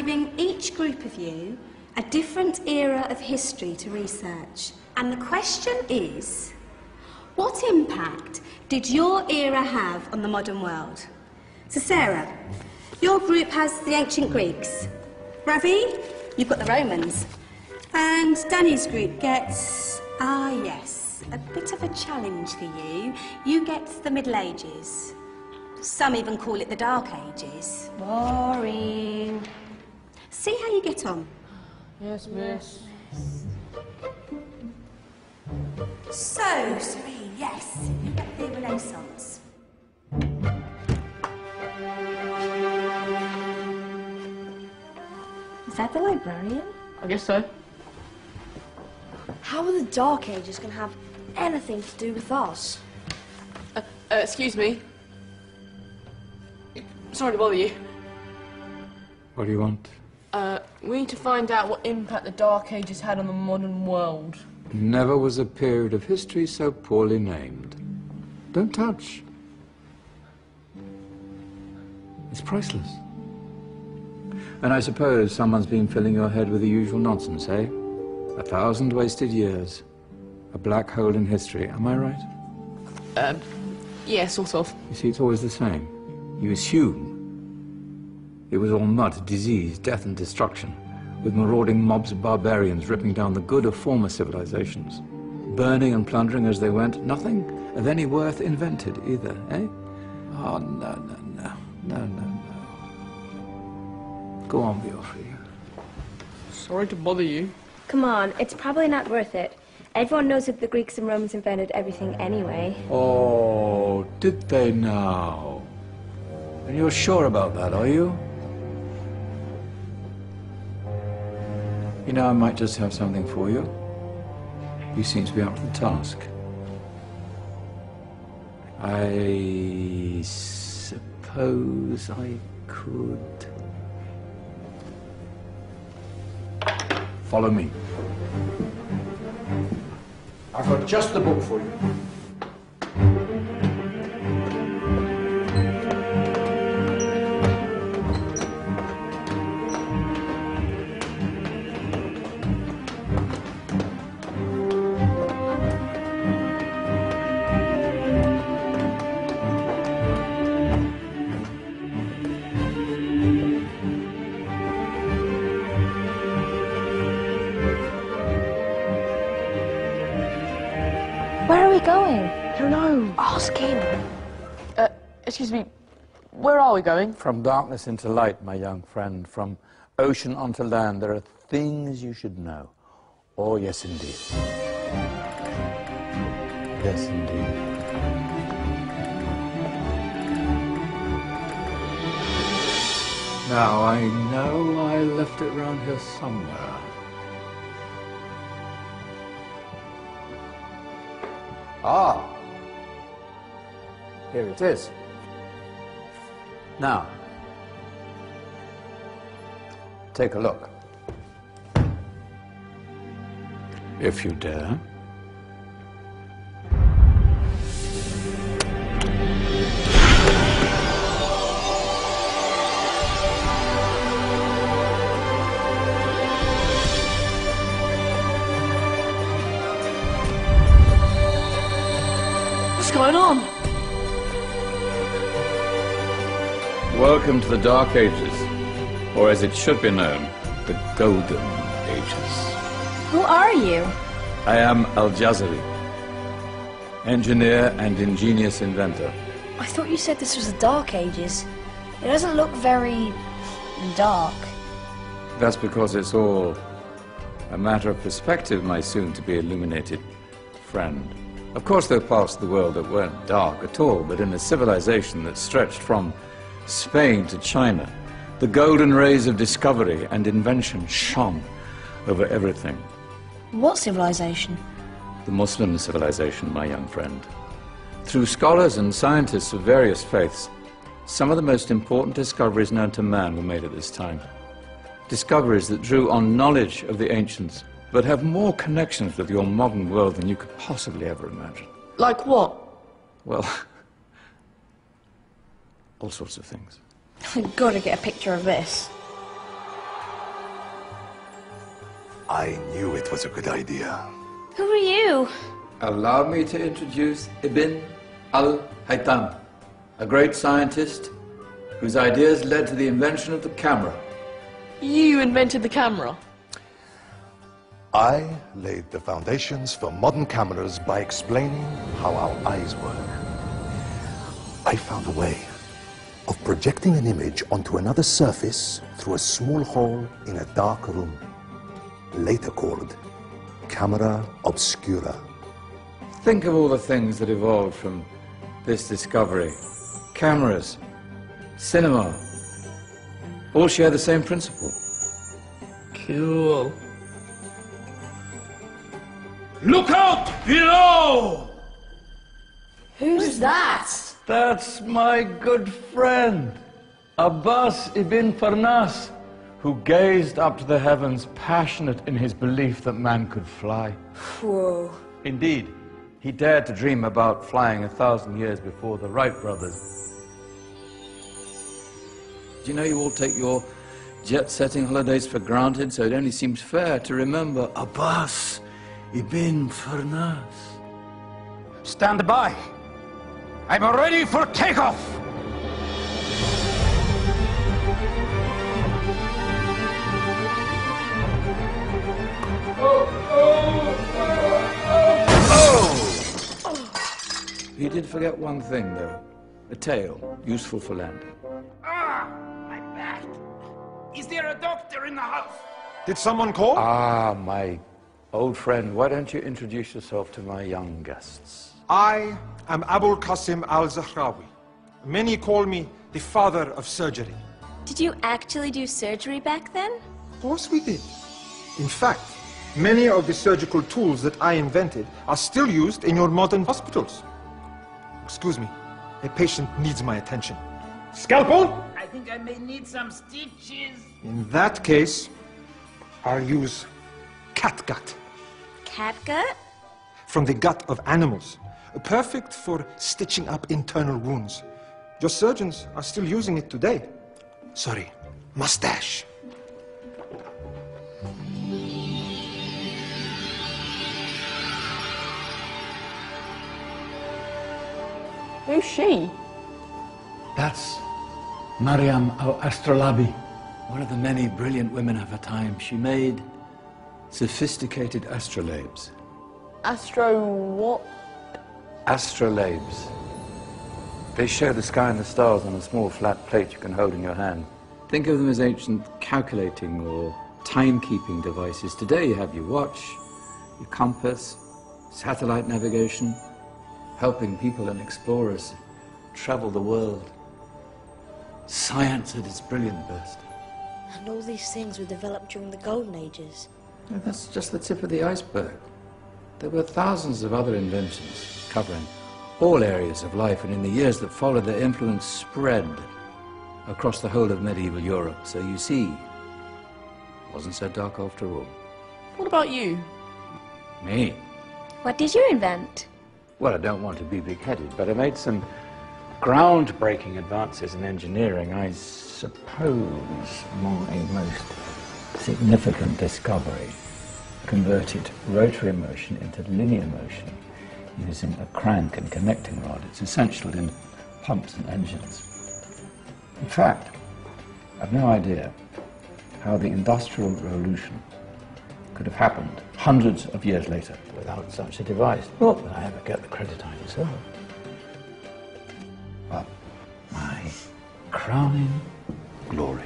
giving each group of you a different era of history to research. And the question is, what impact did your era have on the modern world? So Sarah, your group has the ancient Greeks. Ravi, you've got the Romans. And Danny's group gets, yes, a bit of a challenge for you. You get the Middle Ages. Some even call it the Dark Ages. Boring. See how you get on. Yes, miss. So, Serene, yes, you get the Renaissance. Is that the librarian? I guess so. How are the Dark Ages going to have anything to do with us? Excuse me. Sorry to bother you. What do you want? We need to find out what impact the Dark Ages had on the modern world. Never was a period of history so poorly named. Don't touch. It's priceless. And I suppose someone's been filling your head with the usual nonsense, eh? 1,000 wasted years. A black hole in history, am I right? Yeah, sort of. You see, it's always the same. You assume it was all mud, disease, death and destruction, with marauding mobs of barbarians ripping down the good of former civilizations, burning and plundering as they went, nothing of any worth invented either, eh? Oh, no. Go on, Beofrey. Sorry to bother you. Come on, it's probably not worth it. Everyone knows that the Greeks and Romans invented everything anyway. Oh, did they now? And you're sure about that, are you? You know, I might just have something for you. You seem to be up to the task. I suppose I could... Follow me. I've got just the book for you. Where are we going? Don't know. Ask him. Excuse me. Where are we going? From darkness into light, my young friend. From ocean onto land, there are things you should know. Oh, yes, indeed. Yes, indeed. Now, I know I left it round here somewhere. Ah, here it is. Now, take a look. If you dare. What's going on? Welcome to the Dark Ages, or as it should be known, the Golden Ages. Who are you? I am Al-Jazari, engineer and ingenious inventor. I thought you said this was the Dark Ages. It doesn't look very... dark. That's because it's all a matter of perspective, my soon-to-be illuminated friend. Of course, there are parts of the world that weren't dark at all, but in a civilization that stretched from Spain to China, the golden rays of discovery and invention shone over everything. What civilization? The Muslim civilization, my young friend. Through scholars and scientists of various faiths, some of the most important discoveries known to man were made at this time. Discoveries that drew on knowledge of the ancients, but have more connections with your modern world than you could possibly ever imagine. Like what? Well, all sorts of things. I've got to get a picture of this. I knew it was a good idea. Who are you? Allow me to introduce Ibn al-Haytham, a great scientist whose ideas led to the invention of the camera. You invented the camera? I laid the foundations for modern cameras by explaining how our eyes work. I found a way of projecting an image onto another surface through a small hole in a dark room, later called camera obscura. Think of all the things that evolved from this discovery. Cameras, cinema, all share the same principle. Cool. Look out below! Who's that? That's my good friend, Abbas ibn Farnas, who gazed up to the heavens, passionate in his belief that man could fly. Whoa. Indeed, he dared to dream about flying 1,000 years before the Wright brothers. Do you know you all take your jet-setting holidays for granted, so it only seems fair to remember Abbas ibn Farnas. Stand by. I'm ready for takeoff. He did forget one thing, though. A tail, useful for landing. Ah, my back. Is there a doctor in the house? Did someone call? Ah, my old friend, why don't you introduce yourself to my young guests? I am Abul Qasim al-Zahrawi. Many call me the father of surgery. Did you actually do surgery back then? Of course we did. In fact, many of the surgical tools that I invented are still used in your modern hospitals. Excuse me, a patient needs my attention. Scalpel? I think I may need some stitches. In that case, I'll use catgut. Catgut? From the gut of animals. Perfect for stitching up internal wounds. Your surgeons are still using it today. Sorry, mustache. Who's she? That's Maryam al-Astrolabi. One of the many brilliant women of her time. She made sophisticated astrolabes. Astro what? Astrolabes. They show the sky and the stars on a small flat plate you can hold in your hand. Think of them as ancient calculating or timekeeping devices. Today you have your watch, your compass, satellite navigation, helping people and explorers travel the world. Science at its brilliant best. And all these things were developed during the Golden Ages. And that's just the tip of the iceberg. There were thousands of other inventions covering all areas of life, and in the years that followed, their influence spread across the whole of medieval Europe. So you see, it wasn't so dark after all. What about you? Me? What did you invent? Well, I don't want to be big-headed, but I made some groundbreaking advances in engineering. I suppose my most significant discovery converted rotary motion into linear motion using a crank and connecting rod. It's essential in pumps and engines. In fact, I've no idea how the Industrial Revolution could have happened hundreds of years later without such a device. Not that I ever get the credit I deserve. But my crowning glory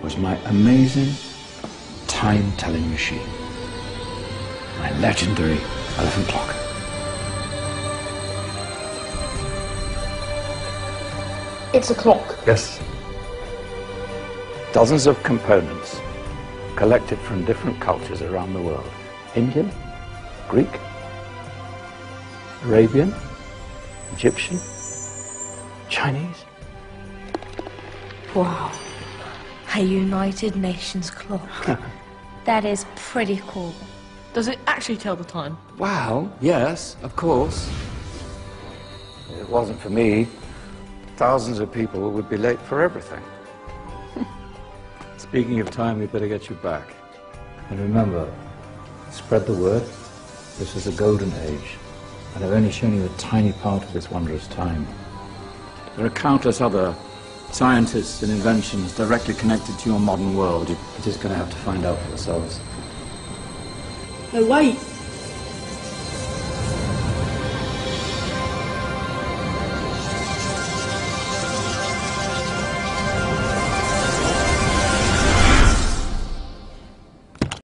was my amazing time-telling machine. My legendary elephant clock. It's a clock. Yes. Dozens of components collected from different cultures around the world. Indian, Greek, Arabian, Egyptian, Chinese. Wow. A United Nations clock. That is pretty cool. Does it actually tell the time? Well, yes, of course. If it wasn't for me, thousands of people would be late for everything. Speaking of time, we better get you back. And remember, Spread the word. This is a golden age, and I've only shown you a tiny part of this wondrous time. There are countless other scientists and inventions directly connected to your modern world. You're just going to have to find out for yourselves. No, wait!